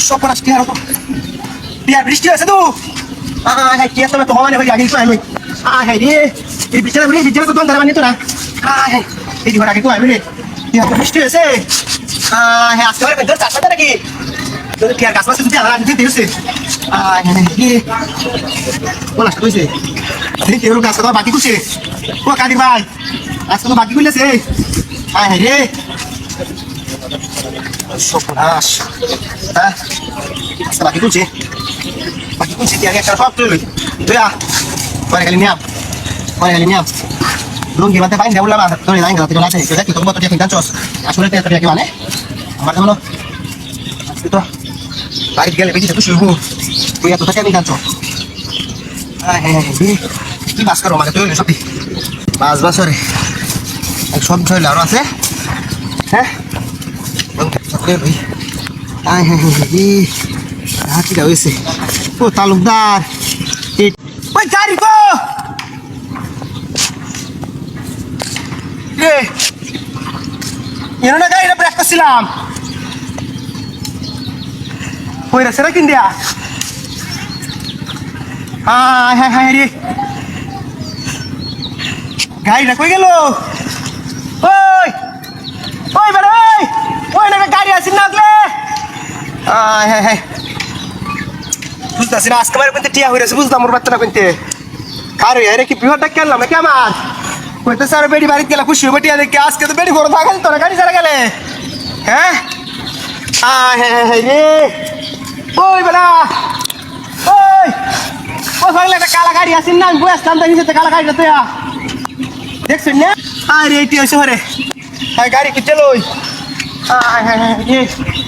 সব রাষ্ট্র আর বিয়ার বৃষ্টি আছে তো হ্যাঁ কি এত তো হওয়া হয়ে আগে তো আমি হ্যাঁ রে এই বিছানা বলি বিছানা তো দন্দার বানিয়ে তো না হ্যাঁ এই দিন আগে তো আমি রে বৃষ্টি হয়েছে হ্যাঁ আজকে আমার বেদর চাষ নাকি তোর কি আর গাছ মাছ যদি আলাদা দিতে হচ্ছে কোন আসতে হয়েছে কেউ গাছ কথা বাকি করছে ও কাদির ভাই আজকে তো বাকি করলেছে হ্যাঁ রে সর্বনাশ হ্যাঁ আজকে বাকি করছে কি আগে একটা সব তুই তুই পরে গেলি নিয়াম লুঙ্গি বাদে পাইন দেবো না তোর লাইন গেল তুই না চাই তুই তোমার তো ঠিক জানছস আসলে তুই কি মানে আমার কেমন আজকে তো বাড়ি গেলে বেশি তো শুরু তুই এত টাকা আমি জানছো হ্যাঁ হ্যাঁ কি বাস করো আমাকে তুই সত্যি বাস রে এক সব ছয় আরো আছে হ্যাঁ হ্যাঁ হ্যাঁ কি হয়েছে ও তালুকদার ওই গাড়ি গো রে এর না গাড়িটা ব্রেক করছিলাম কই রে সেরা কিন্দিয়া হ্যাঁ হ্যাঁ রে গাড়িটা কই গেল ওই ওই বেড়া ওই না গাড়ি আসিন না আগলে হ্যাঁ হ্যাঁ বুঝতেছি না আজকে বারে কোনতে টিয়া হইরাছে বুঝতাম মোর বাচ্চাটা কোনতে কারো আরে কি বিহটা কেনলাম নাকি আমার কইতে স্যার বেডি বাড়িতে গেলা খুশি হবে টিয়া দেখে আজকে তো বেডি ঘর থাকা তোরা গাড়ি ছাড়া গেলে হ্যাঁ হ্যাঁ হ্যাঁ রে ওই বেলা ওই ওই ফাগলে একটা কালা গাড়ি আসিন না আমি বসতাম তো নিচে কালা গাড়িটা তুই দেখছেন না আরে এটি হইছে হরে হ্যাঁ গাড়ি কি চলোই হ্যাঁ হ্যাঁ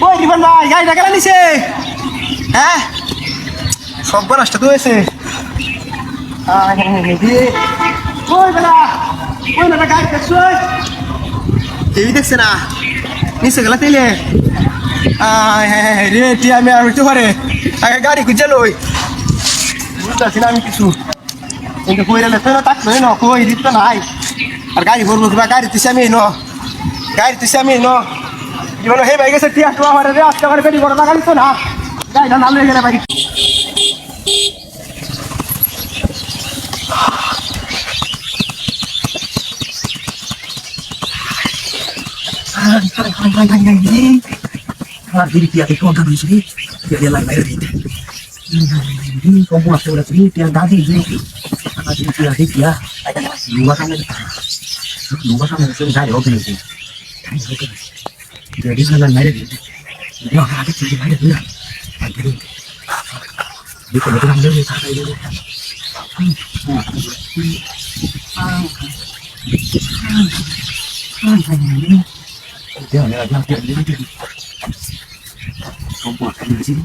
ওই রিফান ভাই গাড়িটা গেলা নিচে হ্যাঁ সব রাস্তা তো হয়েছে ওই বেলা ওই বেলা গাড়ি দেখছো টিভি দেখছে না নিচে গেলা তেলে রে টি আমি আর উঠতে পারে আগে গাড়ি খুঁজে লই বুঝতেছি না আমি কিছু কিন্তু কই রেলে তো থাকবে না কই দিতে নাই আর গাড়ি ভরবো কিবা গাড়ি তুই আমি ন জীবন হে ভাই গেছে টিয়া তো আমার রে আজকে আমার বেডি বড় লাগালি তো না গাড়িটা নাম লেগে গেলে ভাই diri dia itu agak lucu dia lain lain itu kamu masih udah sini dia tadi ini diri dia ada dua sama itu dari open itu jadi sana lain itu dia ada sini lain itu di kebetulan dia sana itu dia ada dia không có cái gì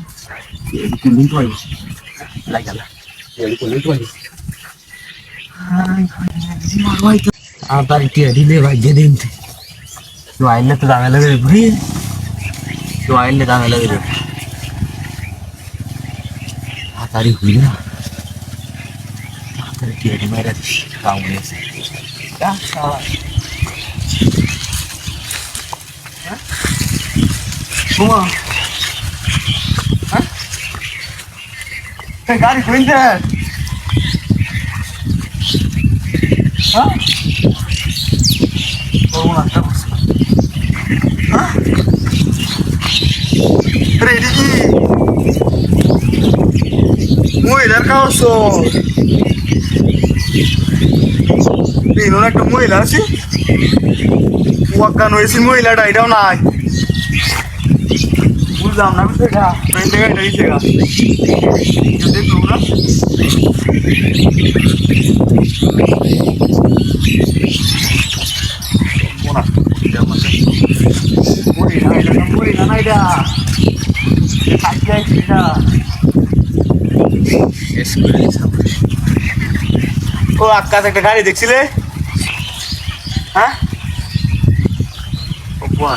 để cùng đến tuổi lại cả để cùng đến tuổi আবার টিয়া দিলে ভাই যেদিন তো আইলে তো দামে লাগে বুঝি তো আইলে দামে লাগে রে আতারি হই না আতারি টিয়া দি মেরা কাম নেছে যা শালা হ্যাঁ তোমা गाड़ी खोल दे हाँ कौन आता है हाँ रेडी की मुझे इधर का उसो इन्होंने एक महिला सी वक्का नोइसी महिला डाइडाउन आई बुझाम ना कुछ देखा ट्रेन देखा नहीं देगा देख लो ना बोला क्या मतलब बोली ना इधर खाई जाए इधर ओ आपका से गाड़ी देख सिले हाँ ओ बोला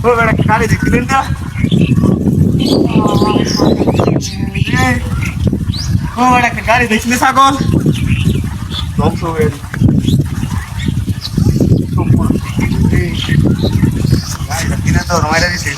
ও বেটা গাড়ি দেখছিলেন তো ও বেটা গাড়ি দেখছিলে ছাগল ধ্বংস হয়ে দিনে তো রমাইরা দিছে